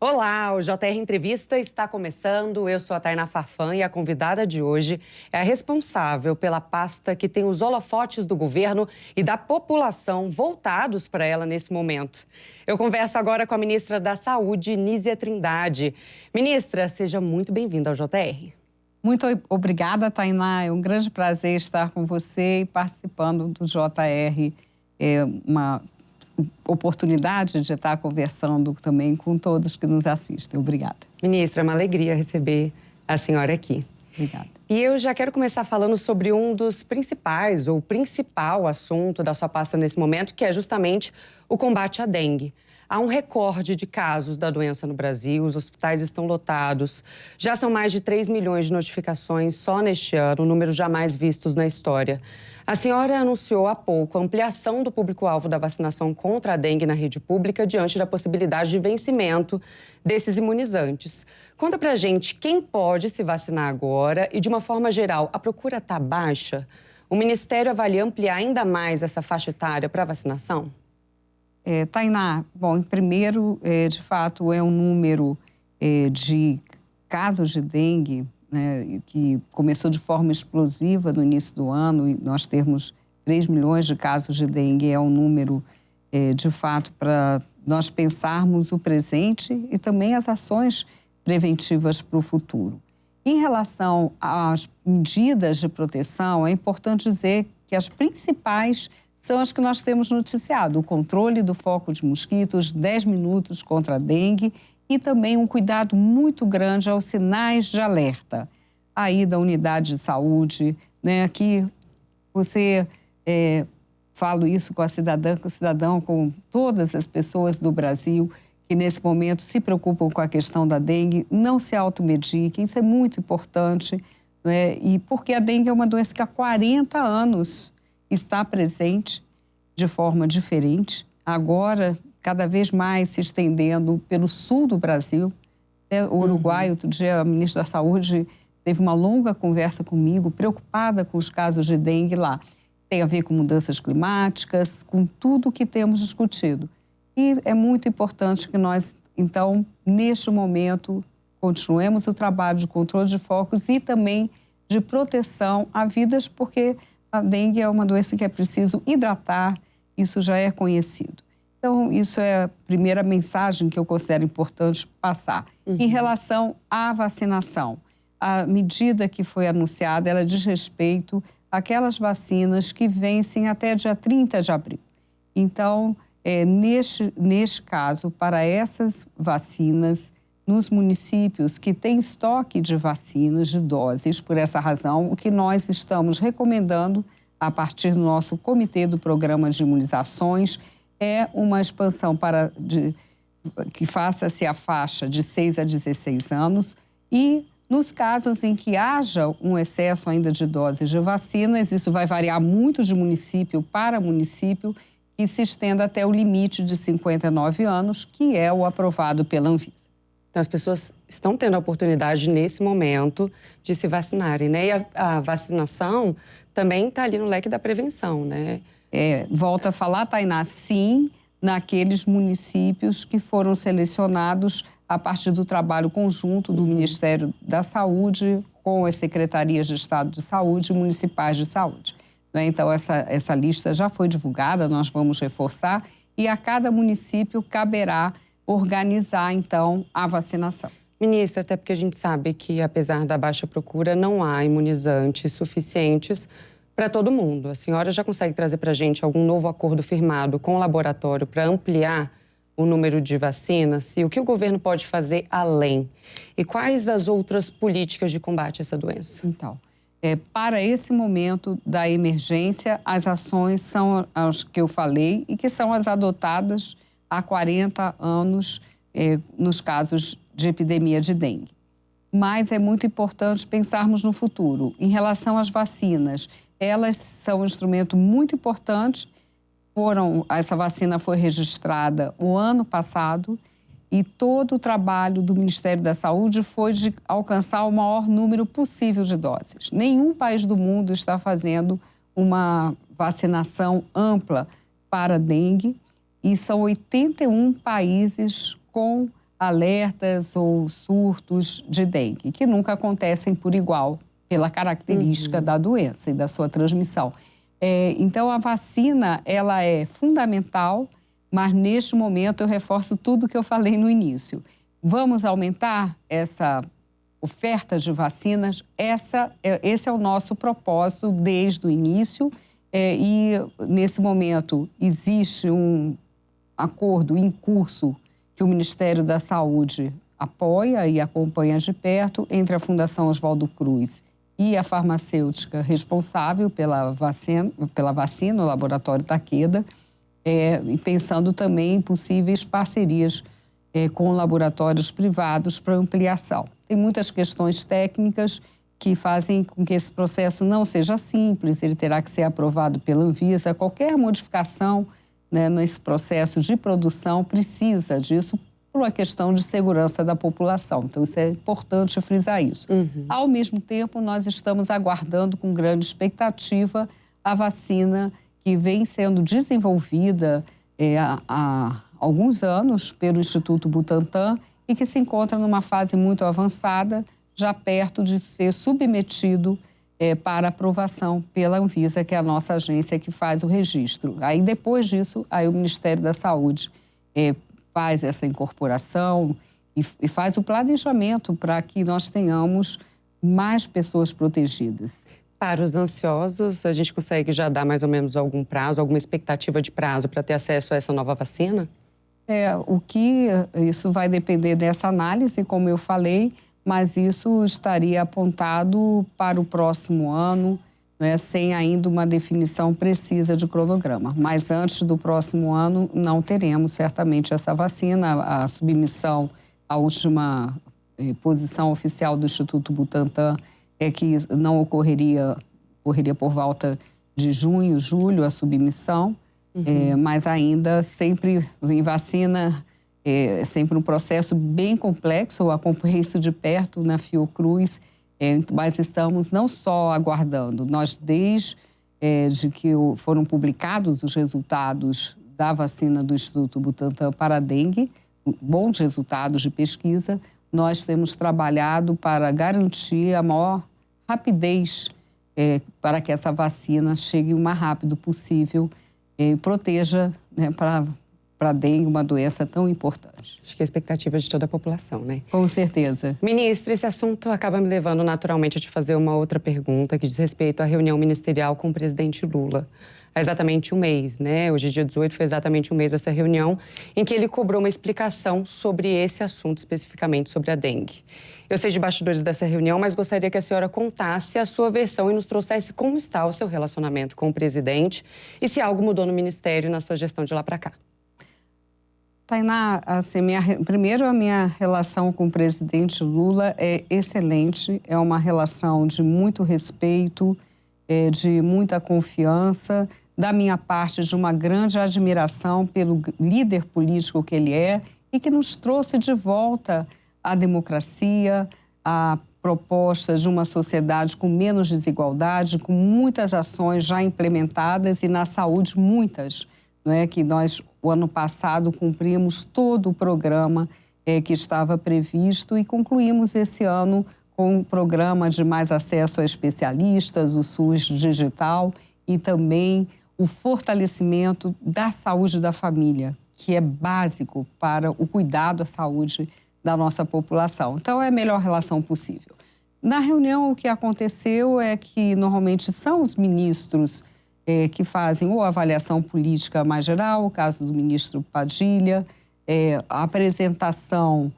Olá, o JR Entrevista está começando. Eu sou a Tainá Farfan e a convidada de hoje é a responsável pela pasta que tem os holofotes do governo e da população voltados para ela nesse momento. Eu converso agora com a ministra da Saúde, Nízia Trindade. Ministra, seja muito bem-vinda ao JR. Muito obrigada, Tainá. É um grande prazer estar com você e participando do JR. É uma oportunidade de estar conversando também com todos que nos assistem. Obrigada. Ministra, é uma alegria receber a senhora aqui. Obrigada. E eu já quero começar falando sobre um dos principais, ou principal assunto da sua pasta nesse momento, que é justamente o combate à dengue. Há um recorde de casos da doença no Brasil, os hospitais estão lotados. Já são mais de 3 milhões de notificações só neste ano, números jamais vistos na história. A senhora anunciou há pouco a ampliação do público-alvo da vacinação contra a dengue na rede pública diante da possibilidade de vencimento desses imunizantes. Conta pra gente quem pode se vacinar agora e, de uma forma geral, a procura está baixa? O Ministério avalia ampliar ainda mais essa faixa etária para vacinação? Tainá, bom, primeiro, de fato, é um número de casos de dengue, né, que começou de forma explosiva no início do ano, e nós termos 3 milhões de casos de dengue é um número, de fato, para nós pensarmos o presente e também as ações preventivas para o futuro. Em relação às medidas de proteção, é importante dizer que as principais são as que nós temos noticiado: o controle do foco de mosquitos, 10 minutos contra a dengue e também um cuidado muito grande aos sinais de alerta. Aí da unidade de saúde, né, aqui você, falo isso com a cidadã, com o cidadão, com todas as pessoas do Brasil que nesse momento se preocupam com a questão da dengue, não se automediquem, isso é muito importante, né, e porque a dengue é uma doença que há 40 anos está presente de forma diferente, agora cada vez mais se estendendo pelo sul do Brasil. O Uruguai, outro dia, a ministra da Saúde teve uma longa conversa comigo, preocupada com os casos de dengue lá. Tem a ver com mudanças climáticas, com tudo que temos discutido. E é muito importante que nós, então, neste momento, continuemos o trabalho de controle de focos e também de proteção a vidas, porque a dengue é uma doença que é preciso hidratar, isso já é conhecido. Então, isso é a primeira mensagem que eu considero importante passar. Em relação à vacinação, a medida que foi anunciada, ela diz respeito àquelas vacinas que vencem até dia 30 de abril. Então, neste caso, para essas vacinas, nos municípios que têm estoque de vacinas, de doses, por essa razão, o que nós estamos recomendando, a partir do nosso comitê do programa de imunizações, é uma expansão que faça-se a faixa de 6 a 16 anos e, nos casos em que haja um excesso ainda de doses de vacinas, isso vai variar muito de município para município, que se estenda até o limite de 59 anos, que é o aprovado pela Anvisa. Então, as pessoas estão tendo a oportunidade, nesse momento, de se vacinarem, né? E a vacinação também está ali no leque da prevenção, né? Volto a falar, Tainá, sim, naqueles municípios que foram selecionados a partir do trabalho conjunto do Ministério da Saúde com as secretarias de Estado de Saúde e municipais de saúde. Né? Então, essa lista já foi divulgada, nós vamos reforçar, e a cada município caberá organizar, então, a vacinação. Ministra, até porque a gente sabe que, apesar da baixa procura, não há imunizantes suficientes para todo mundo. A senhora já consegue trazer para a gente algum novo acordo firmado com o laboratório para ampliar o número de vacinas? E o que o governo pode fazer além? E quais as outras políticas de combate a essa doença? Então, para esse momento da emergência, as ações são as que eu falei e que são as adotadas há 40 anos nos casos de epidemia de dengue. Mas é muito importante pensarmos no futuro. Em relação às vacinas, elas são um instrumento muito importante. Essa vacina foi registrada o ano passado e todo o trabalho do Ministério da Saúde foi de alcançar o maior número possível de doses. Nenhum país do mundo está fazendo uma vacinação ampla para dengue e são 81 países com alertas ou surtos de dengue, que nunca acontecem por igual, pela característica da doença e da sua transmissão. Então, a vacina, ela é fundamental, mas neste momento eu reforço tudo que eu falei no início. Vamos aumentar essa oferta de vacinas? Esse é o nosso propósito desde o início e, nesse momento, existe um acordo em curso que o Ministério da Saúde apoia e acompanha de perto entre a Fundação Oswaldo Cruz e a farmacêutica responsável pela vacina, o Laboratório Takeda, e pensando também em possíveis parcerias com laboratórios privados para ampliação. Tem muitas questões técnicas que fazem com que esse processo não seja simples, ele terá que ser aprovado pela Anvisa. Qualquer modificação, né, nesse processo de produção precisa disso por uma questão de segurança da população. Então, isso é importante frisar isso. Ao mesmo tempo, nós estamos aguardando com grande expectativa a vacina que vem sendo desenvolvida há alguns anos pelo Instituto Butantan e que se encontra numa fase muito avançada, já perto de ser submetido para aprovação pela Anvisa, que é a nossa agência que faz o registro. Aí, depois disso, aí o Ministério da Saúde faz essa incorporação e faz o planejamento para que nós tenhamos mais pessoas protegidas. Para os ansiosos, a gente consegue já dar mais ou menos algum prazo, alguma expectativa de prazo para ter acesso a essa nova vacina? Isso vai depender dessa análise, como eu falei, mas isso estaria apontado para o próximo ano, né, sem ainda uma definição precisa de cronograma. Mas antes do próximo ano não teremos certamente essa vacina. A submissão, a última posição oficial do Instituto Butantan é que não ocorreria por volta de junho, julho a submissão, mas ainda sempre em vacina, é sempre um processo bem complexo. Eu acompanhei isso de perto na Fiocruz, mas estamos não só aguardando, nós desde que foram publicados os resultados da vacina do Instituto Butantan para a dengue, bons resultados de pesquisa, nós temos trabalhado para garantir a maior rapidez para que essa vacina chegue o mais rápido possível e proteja, né, para a dengue, uma doença tão importante. Acho que é a expectativa de toda a população, né? Com certeza. Ministra, esse assunto acaba me levando naturalmente a te fazer uma outra pergunta que diz respeito à reunião ministerial com o presidente Lula. Há exatamente um mês, né? Hoje, dia 18, foi exatamente um mês essa reunião em que ele cobrou uma explicação sobre esse assunto, especificamente sobre a dengue. Eu sei de bastidores dessa reunião, mas gostaria que a senhora contasse a sua versão e nos trouxesse como está o seu relacionamento com o presidente e se algo mudou no ministério na sua gestão de lá para cá. Tainá, assim, primeiro a minha relação com o presidente Lula é excelente, é uma relação de muito respeito, de muita confiança, da minha parte de uma grande admiração pelo líder político que ele é e que nos trouxe de volta a democracia, a proposta de uma sociedade com menos desigualdade, com muitas ações já implementadas e na saúde muitas, não é? Que nós, o ano passado, cumprimos todo o programa que estava previsto e concluímos esse ano com um programa de mais acesso a especialistas, o SUS digital e também o fortalecimento da saúde da família, que é básico para o cuidado à saúde da nossa população. Então, é a melhor relação possível. Na reunião, o que aconteceu é que, normalmente, são os ministros que fazem ou a avaliação política mais geral, o caso do ministro Padilha, a apresentação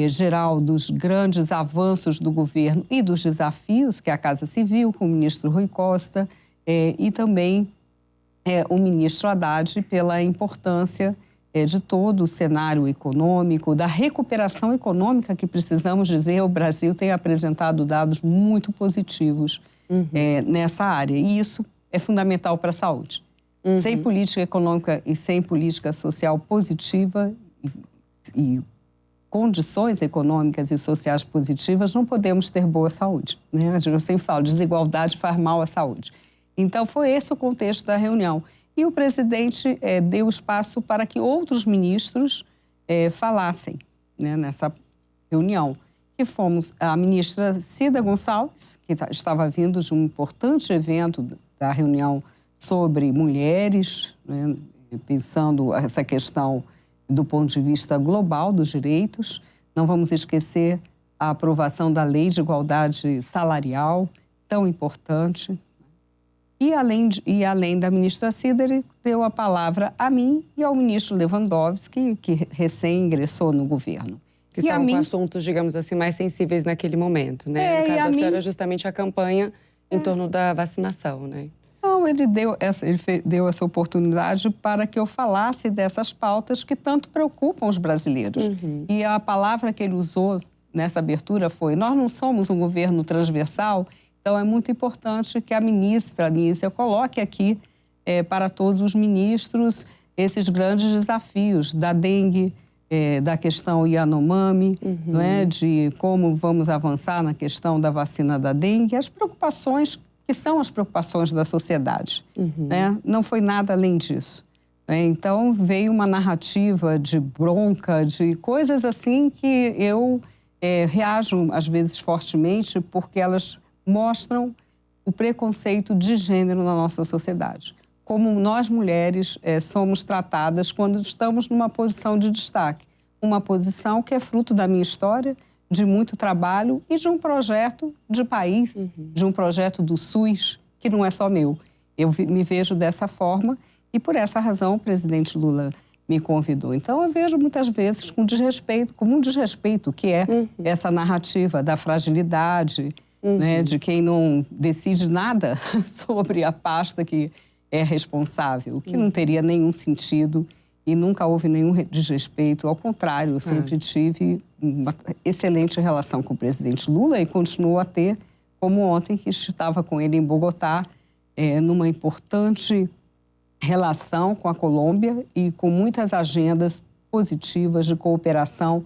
geral dos grandes avanços do governo e dos desafios, que é a Casa Civil, com o ministro Rui Costa, e também o ministro Haddad, pela importância de todo o cenário econômico, da recuperação econômica que precisamos dizer, o Brasil tem apresentado dados muito positivos nessa área. E isso é fundamental para a saúde. Sem política econômica e sem política social positiva e condições econômicas e sociais positivas, não podemos ter boa saúde, né? Eu sempre falo, desigualdade faz mal à saúde. Então, foi esse o contexto da reunião. E o presidente deu espaço para que outros ministros falassem. né, nessa reunião, que fomos a ministra Cida Gonçalves, que estava vindo de um importante evento da reunião sobre mulheres, né, pensando essa questão do ponto de vista global dos direitos. Não vamos esquecer a aprovação da Lei de Igualdade Salarial, tão importante. E além da ministra Cida, ele deu a palavra a mim e ao ministro Lewandowski, que recém ingressou no governo. Que estavam com assuntos, digamos assim, mais sensíveis naquele momento, né? No caso da senhora, justamente a campanha em torno da vacinação, né? Não, ele deu essa oportunidade para que eu falasse dessas pautas que tanto preocupam os brasileiros. E a palavra que ele usou nessa abertura foi: nós não somos um governo transversal, então é muito importante que a ministra Anísia coloque aqui para todos os ministros esses grandes desafios da dengue, da questão Yanomami, não é? De como vamos avançar na questão da vacina da dengue, as preocupações que são as preocupações da sociedade. Né? Não foi nada além disso. Né? Então, veio uma narrativa de bronca, de coisas assim que eu reajo, às vezes, fortemente, porque elas mostram o preconceito de gênero na nossa sociedade. Como nós, mulheres, somos tratadas quando estamos numa posição de destaque. Uma posição que é fruto da minha história, de muito trabalho e de um projeto de país, de um projeto do SUS, que não é só meu. Eu me vejo dessa forma e, por essa razão, o presidente Lula me convidou. Então, eu vejo muitas vezes com desrespeito, como um desrespeito, que é essa narrativa da fragilidade, né, de quem não decide nada sobre a pasta que é responsável, o que não teria nenhum sentido. E nunca houve nenhum desrespeito. Ao contrário, eu sempre tive uma excelente relação com o presidente Lula e continuo a ter, como ontem que estava com ele em Bogotá, numa importante relação com a Colômbia e com muitas agendas positivas de cooperação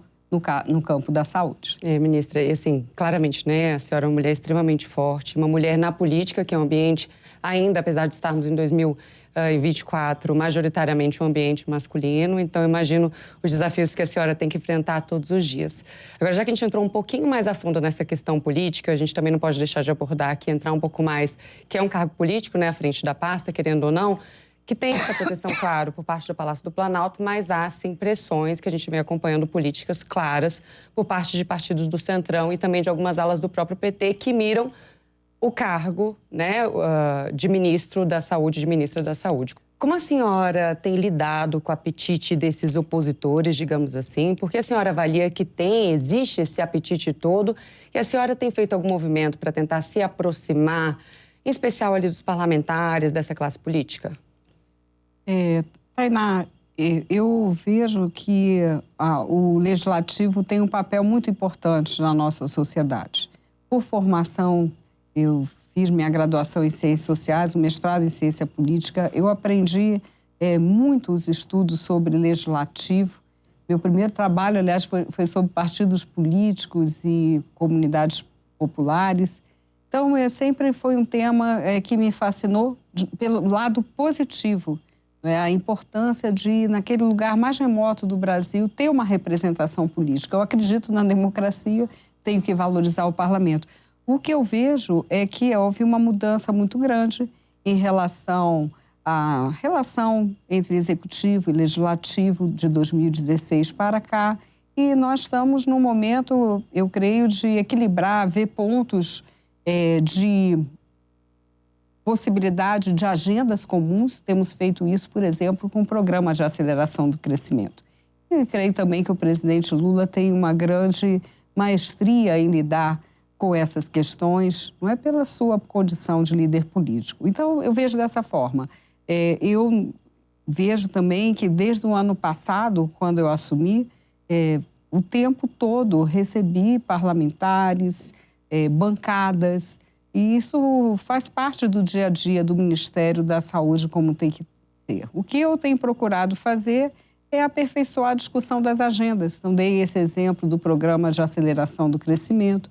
no campo da saúde. Ministra, e assim, claramente, né, a senhora é uma mulher extremamente forte, uma mulher na política, que é um ambiente, ainda, apesar de estarmos em 2024, majoritariamente um ambiente masculino. Então, eu imagino os desafios que a senhora tem que enfrentar todos os dias. Agora, já que a gente entrou um pouquinho mais a fundo nessa questão política, a gente também não pode deixar de abordar aqui, entrar um pouco mais, que é um cargo político, né, à frente da pasta, querendo ou não, que tem essa proteção, claro, por parte do Palácio do Planalto, mas há, sim, pressões que a gente vem acompanhando, políticas claras por parte de partidos do Centrão e também de algumas alas do próprio PT que miram o cargo, né, de ministro da Saúde, de ministra da Saúde. Como a senhora tem lidado com o apetite desses opositores, digamos assim? Porque a senhora avalia que existe esse apetite todo e a senhora tem feito algum movimento para tentar se aproximar, em especial ali dos parlamentares, dessa classe política? Tainá, eu vejo que o legislativo tem um papel muito importante na nossa sociedade. Por formação, eu fiz minha graduação em Ciências Sociais, o mestrado em Ciência Política. Eu aprendi muitos estudos sobre legislativo. Meu primeiro trabalho, aliás, foi sobre partidos políticos e comunidades populares. Então, sempre foi um tema que me fascinou pelo lado positivo. A importância de, naquele lugar mais remoto do Brasil, ter uma representação política. Eu acredito na democracia, tenho que valorizar o parlamento. O que eu vejo é que houve uma mudança muito grande em relação à relação entre executivo e legislativo de 2016 para cá. E nós estamos num momento, eu creio, de equilibrar, ver pontos de possibilidade de agendas comuns. Temos feito isso, por exemplo, com o Programa de Aceleração do Crescimento. E creio também que o presidente Lula tem uma grande maestria em lidar com essas questões, não é pela sua condição de líder político. Então, eu vejo dessa forma. Eu vejo também que desde o ano passado, quando eu assumi, o tempo todo recebi parlamentares, bancadas, e isso faz parte do dia a dia do Ministério da Saúde, como tem que ser. O que eu tenho procurado fazer é aperfeiçoar a discussão das agendas. Então, dei esse exemplo do Programa de Aceleração do Crescimento,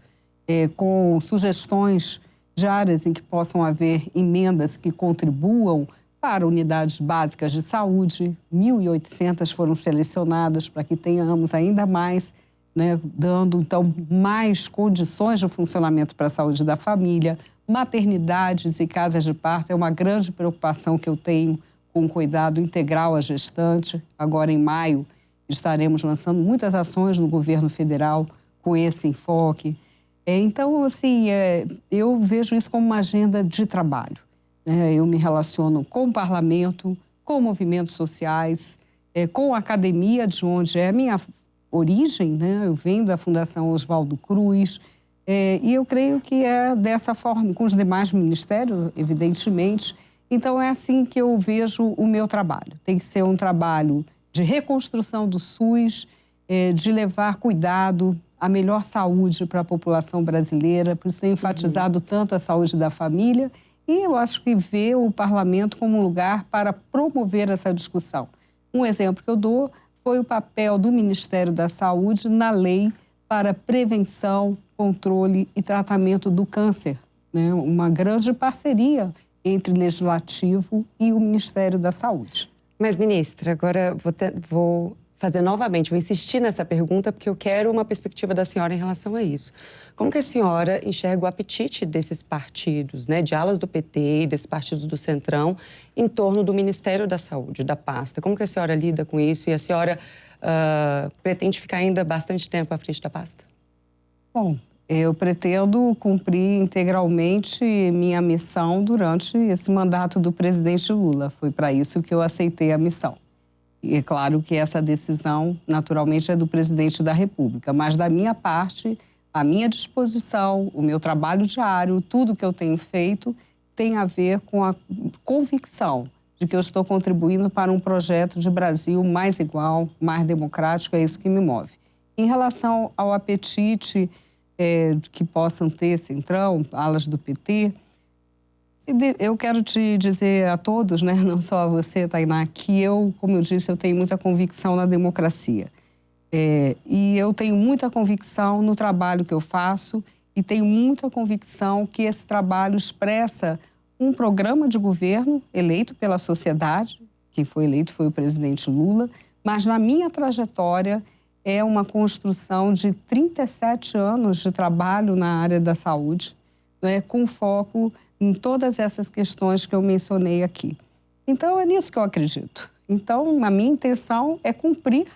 com sugestões de áreas em que possam haver emendas que contribuam para unidades básicas de saúde. 1.800 foram selecionadas para que tenhamos ainda mais né, dando, então, mais condições de funcionamento para a saúde da família. Maternidades e casas de parto é uma grande preocupação que eu tenho com o cuidado integral à gestante. Agora, em maio, estaremos lançando muitas ações no governo federal com esse enfoque. Então, assim, eu vejo isso como uma agenda de trabalho. Eu me relaciono com o parlamento, com movimentos sociais, com a academia, de onde é a minha origem, né? Eu venho da Fundação Oswaldo Cruz, e eu creio que é dessa forma, com os demais ministérios, evidentemente. Então, é assim que eu vejo o meu trabalho. Tem que ser um trabalho de reconstrução do SUS, de levar cuidado à melhor saúde para a população brasileira, por isso tenho enfatizado tanto a saúde da família, e eu acho que ver o parlamento como um lugar para promover essa discussão. Um exemplo que eu dou foi o papel do Ministério da Saúde na lei para prevenção, controle e tratamento do câncer, né? Uma grande parceria entre o Legislativo e o Ministério da Saúde. Mas, ministra, agora vou fazer novamente, vou insistir nessa pergunta porque eu quero uma perspectiva da senhora em relação a isso. Como que a senhora enxerga o apetite desses partidos, né, de alas do PT e desses partidos do Centrão em torno do Ministério da Saúde, da pasta? Como que a senhora lida com isso e a senhora pretende ficar ainda bastante tempo à frente da pasta? Bom, eu pretendo cumprir integralmente minha missão durante esse mandato do presidente Lula. Foi para isso que eu aceitei a missão. E é claro que essa decisão, naturalmente, é do presidente da República, mas da minha parte, a minha disposição, o meu trabalho diário, tudo que eu tenho feito tem a ver com a convicção de que eu estou contribuindo para um projeto de Brasil mais igual, mais democrático, é isso que me move. Em relação ao apetite que possam ter Centrão, alas do PT, eu quero te dizer a todos, né, não só a você, Tainá, que eu, como eu disse, eu tenho muita convicção na democracia. E eu tenho muita convicção no trabalho que eu faço e tenho muita convicção que esse trabalho expressa um programa de governo eleito pela sociedade, quem foi eleito foi o presidente Lula, mas na minha trajetória é uma construção de 37 anos de trabalho na área da saúde, né, com foco em todas essas questões que eu mencionei aqui. Então, é nisso que eu acredito. Então, a minha intenção é cumprir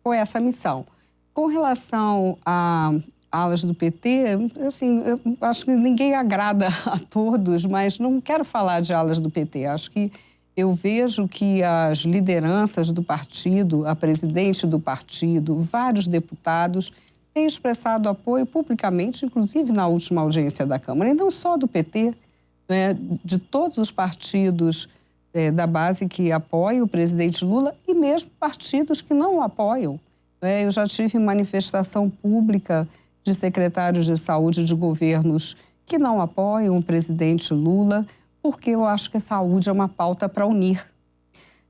com essa missão. Com relação a alas do PT, assim, eu acho que ninguém agrada a todos, mas não quero falar de alas do PT. Acho que eu vejo que as lideranças do partido, a presidente do partido, vários deputados têm expressado apoio publicamente, inclusive na última audiência da Câmara, e não só do PT, né, de todos os partidos da base que apoiam o presidente Lula e mesmo partidos que não o apoiam. Eu já tive manifestação pública de secretários de saúde de governos que não apoiam o presidente Lula, porque eu acho que a saúde é uma pauta para unir.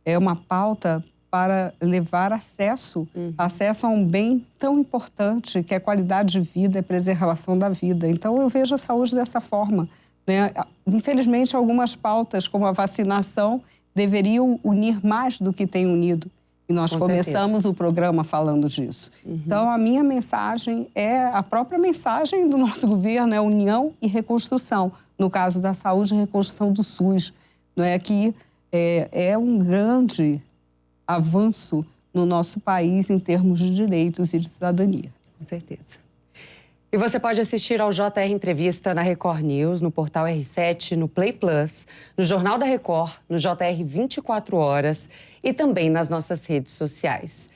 É uma pauta para levar acesso a um bem tão importante que é a qualidade de vida e a preservação da vida. Então, eu vejo a saúde dessa forma, né? Infelizmente, algumas pautas, como a vacinação, deveriam unir mais do que tem unido. E nós começamos o programa falando disso. Então, a minha mensagem é a própria mensagem do nosso governo, é união e reconstrução. No caso da saúde, reconstrução do SUS, não é, que é um grande avanço no nosso país em termos de direitos e de cidadania. Com certeza. E você pode assistir ao JR Entrevista na Record News, no portal R7, no Play Plus, no Jornal da Record, no JR 24 Horas e também nas nossas redes sociais.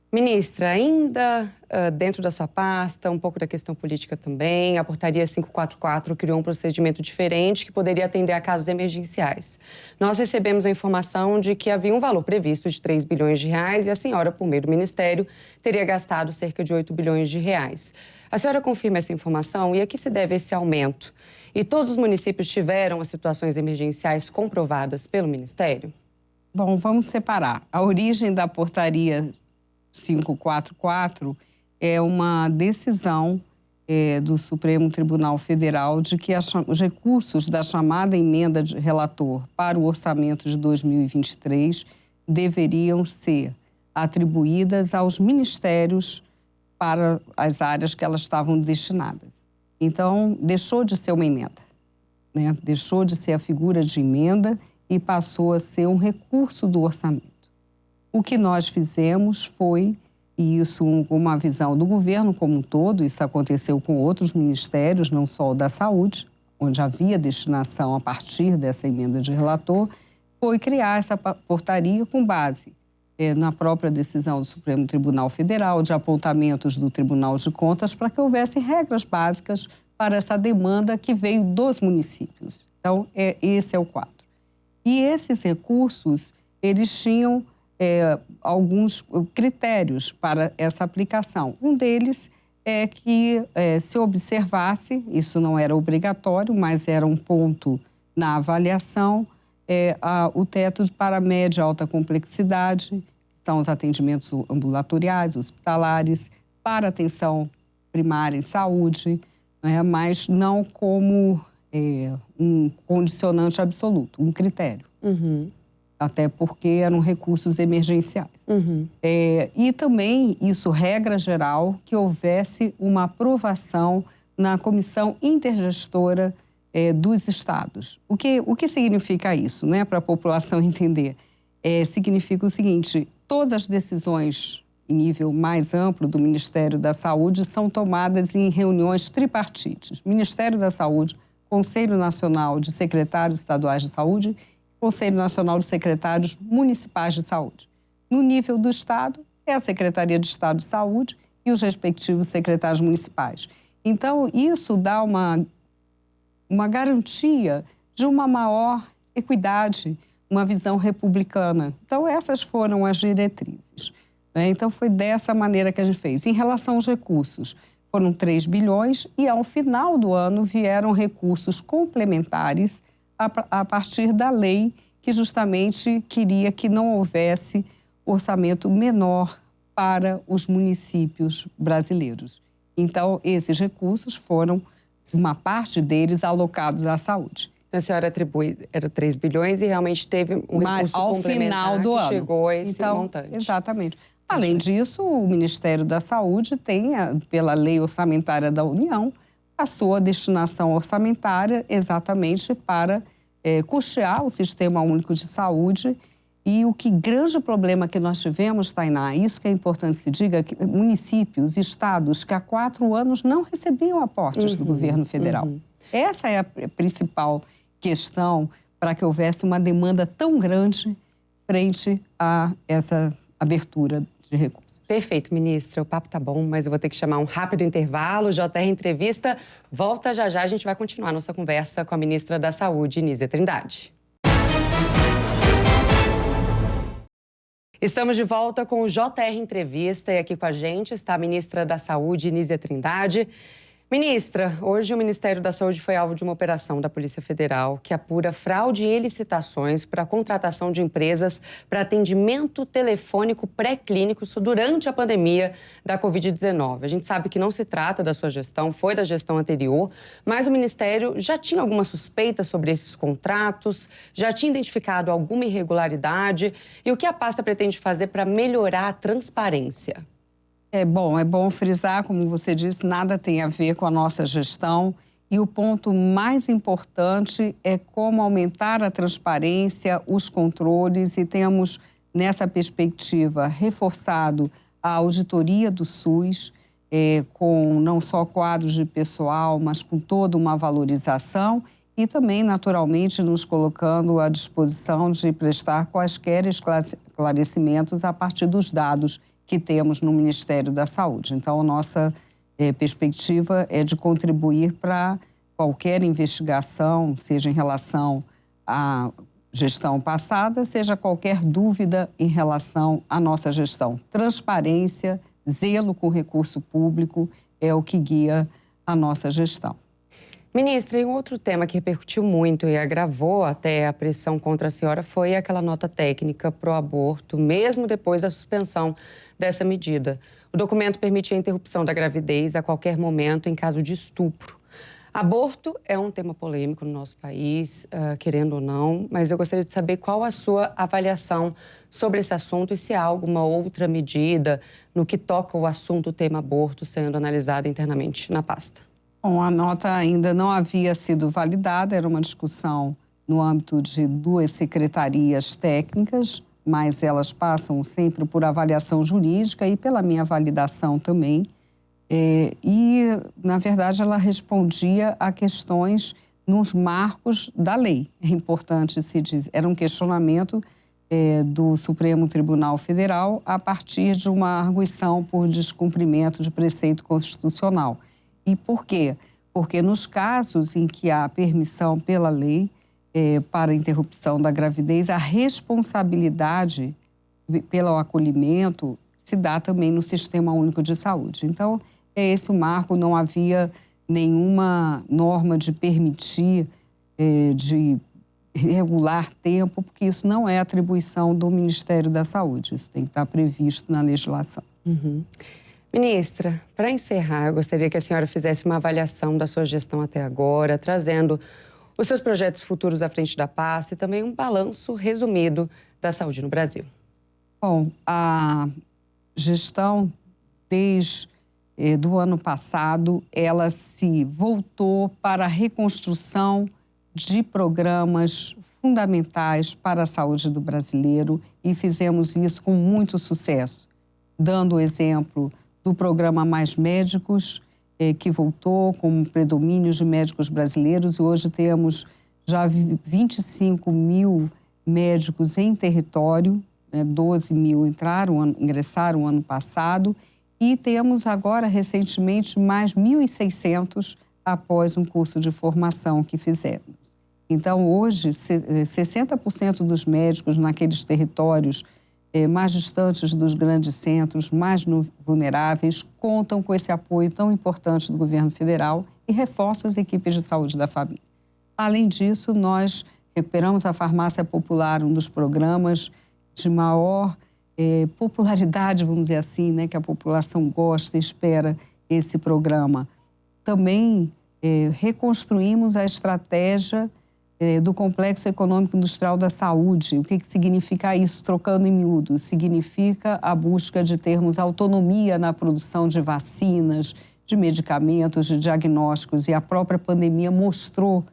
Ministra, ainda dentro da sua pasta, um pouco da questão política também, a Portaria 544 criou um procedimento diferente que poderia atender a casos emergenciais. Nós recebemos a informação de que havia um valor previsto de 3 bilhões de reais e a senhora, por meio do Ministério, teria gastado cerca de 8 bilhões de reais. A senhora confirma essa informação e a que se deve esse aumento? E todos os municípios tiveram as situações emergenciais comprovadas pelo Ministério? Bom, vamos separar. A origem da Portaria 544 é uma decisão do Supremo Tribunal Federal de que os recursos da chamada emenda de relator para o orçamento de 2023 deveriam ser atribuídas aos ministérios para as áreas que elas estavam destinadas. Então, deixou de ser uma emenda, né? Deixou de ser a figura de emenda e passou a ser um recurso do orçamento. O que nós fizemos foi, e isso com uma visão do governo como um todo, isso aconteceu com outros ministérios, não só o da Saúde, onde havia destinação a partir dessa emenda de relator, foi criar essa portaria com base na própria decisão do Supremo Tribunal Federal, de apontamentos do Tribunal de Contas, para que houvesse regras básicas para essa demanda que veio dos municípios. Então, esse é o quadro. E esses recursos, eles tinham alguns critérios para essa aplicação. Um deles é que se observasse, isso não era obrigatório, mas era um ponto na avaliação, o teto para média e alta complexidade, que são os atendimentos ambulatoriais, hospitalares, para atenção primária em saúde, né, mas não como um condicionante absoluto, um critério. Uhum. Até porque eram recursos emergenciais. Uhum. E também, isso, regra geral, que houvesse uma aprovação na comissão intergestora dos estados. O que significa isso, né, para a população entender? Significa o seguinte: todas as decisões em nível mais amplo do Ministério da Saúde são tomadas em reuniões tripartites. Ministério da Saúde, Conselho Nacional de Secretários Estaduais de Saúde, Conselho Nacional de Secretários Municipais de Saúde. No nível do Estado, é a Secretaria de Estado de Saúde e os respectivos secretários municipais. Então, isso dá uma garantia de uma maior equidade, uma visão republicana. Então, essas foram as diretrizes, né? Então, foi dessa maneira que a gente fez. Em relação aos recursos, foram 3 bilhões e, ao final do ano, vieram recursos complementares a partir da lei que justamente queria que não houvesse orçamento menor para os municípios brasileiros. Então, esses recursos foram, uma parte deles, alocados à saúde. Então, a senhora atribui, era 3 bilhões e realmente teve um recurso ao complementar final do que ano chegou a esse montante. Exatamente. Além disso, o Ministério da Saúde tem, pela Lei Orçamentária da União, a sua destinação orçamentária exatamente para custear o Sistema Único de Saúde. E o grande problema que nós tivemos, Tainá, isso que é importante se diga, que municípios, estados que há 4 anos não recebiam aportes do governo federal. Essa é a principal questão para que houvesse uma demanda tão grande frente a essa abertura de recursos. Perfeito, ministra. O papo tá bom, mas eu vou ter que chamar um rápido intervalo. JR Entrevista volta já já. A gente vai continuar nossa conversa com a ministra da Saúde, Nízia Trindade. Estamos de volta com o JR Entrevista e aqui com a gente está a ministra da Saúde, Nízia Trindade. Ministra, hoje o Ministério da Saúde foi alvo de uma operação da Polícia Federal que apura fraude em licitações para a contratação de empresas para atendimento telefônico pré-clínico durante a pandemia da Covid-19. A gente sabe que não se trata da sua gestão, foi da gestão anterior, mas o Ministério já tinha alguma suspeita sobre esses contratos, já tinha identificado alguma irregularidade e o que a pasta pretende fazer para melhorar a transparência? É bom frisar, como você disse, nada tem a ver com a nossa gestão e o ponto mais importante é como aumentar a transparência, os controles e temos, nessa perspectiva, reforçado a auditoria do SUS, com não só quadros de pessoal, mas com toda uma valorização e também, naturalmente, nos colocando à disposição de prestar quaisquer esclarecimentos a partir dos dados que temos no Ministério da Saúde. Então, a nossa perspectiva é de contribuir para qualquer investigação, seja em relação à gestão passada, seja qualquer dúvida em relação à nossa gestão. Transparência, zelo com o recurso público é o que guia a nossa gestão. Ministra, e um outro tema que repercutiu muito e agravou até a pressão contra a senhora foi aquela nota técnica pro aborto, mesmo depois da suspensão dessa medida. O documento permite a interrupção da gravidez a qualquer momento em caso de estupro. Aborto é um tema polêmico no nosso país, querendo ou não, mas eu gostaria de saber qual a sua avaliação sobre esse assunto e se há alguma outra medida no que toca o assunto, o tema aborto, sendo analisado internamente na pasta. Bom, a nota ainda não havia sido validada, era uma discussão no âmbito de 2 secretarias técnicas, mas elas passam sempre por avaliação jurídica e pela minha validação também. Na verdade, ela respondia a questões nos marcos da lei. É importante se dizer. Era um questionamento do Supremo Tribunal Federal a partir de uma arguição por descumprimento de preceito constitucional. E por quê? Porque nos casos em que há permissão pela lei para interrupção da gravidez, a responsabilidade pelo acolhimento se dá também no Sistema Único de Saúde. Então, é esse o marco, não havia nenhuma norma de permitir, de regular tempo, porque isso não é atribuição do Ministério da Saúde, isso tem que estar previsto na legislação. Uhum. Ministra, para encerrar, eu gostaria que a senhora fizesse uma avaliação da sua gestão até agora, trazendo os seus projetos futuros à frente da pasta e também um balanço resumido da saúde no Brasil. Bom, a gestão desde do ano passado, ela se voltou para a reconstrução de programas fundamentais para a saúde do brasileiro e fizemos isso com muito sucesso, dando o exemplo do programa Mais Médicos, que voltou com predomínio de médicos brasileiros e hoje temos já 25 mil médicos em território, 12 mil ingressaram ano passado e temos agora, recentemente, mais 1.600 após um curso de formação que fizemos. Então, hoje, 60% dos médicos naqueles territórios mais distantes dos grandes centros, mais vulneráveis, contam com esse apoio tão importante do governo federal e reforçam as equipes de saúde da família. Além disso, nós recuperamos a farmácia popular, um dos programas de maior popularidade, vamos dizer assim, né, que a população gosta e espera esse programa. Também reconstruímos a estratégia do Complexo Econômico Industrial da Saúde. O que significa isso? Trocando em miúdos, significa a busca de termos autonomia na produção de vacinas, de medicamentos, de diagnósticos, e a própria pandemia mostrou,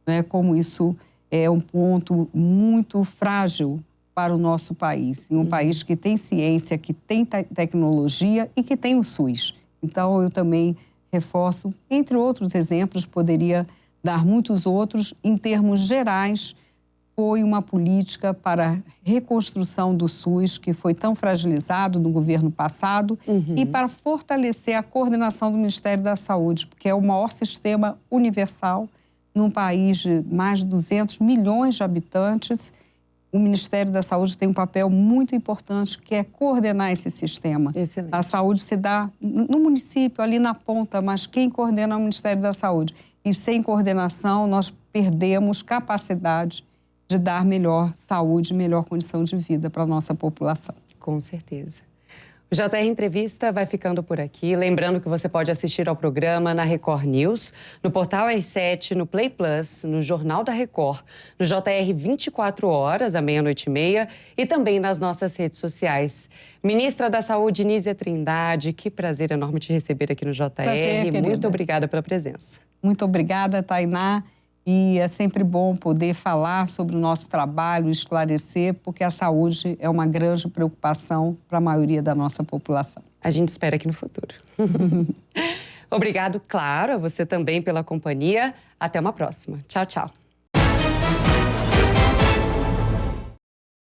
né, como isso é um ponto muito frágil para o nosso país, em um país que tem ciência, que tem tecnologia e que tem o SUS. Então, eu também reforço, entre outros exemplos, poderia dar muitos outros, em termos gerais, foi uma política para a reconstrução do SUS, que foi tão fragilizado no governo passado, e para fortalecer a coordenação do Ministério da Saúde, porque é o maior sistema universal num país de mais de 200 milhões de habitantes. O Ministério da Saúde tem um papel muito importante, que é coordenar esse sistema. Excelente. A saúde se dá no município, ali na ponta, mas quem coordena é o Ministério da Saúde. E sem coordenação, nós perdemos capacidade de dar melhor saúde, melhor condição de vida para a nossa população. Com certeza. O JR Entrevista vai ficando por aqui. Lembrando que você pode assistir ao programa na Record News, no Portal R7, no Play Plus, no Jornal da Record, no JR 24 horas, à 00:30 e também nas nossas redes sociais. Ministra da Saúde, Nízia Trindade, que prazer enorme te receber aqui no JR. Prazer, muito obrigada pela presença. Muito obrigada, Tainá. E é sempre bom poder falar sobre o nosso trabalho, esclarecer, porque a saúde é uma grande preocupação para a maioria da nossa população. A gente espera aqui no futuro. Obrigado, claro, a você também pela companhia. Até uma próxima. Tchau, tchau.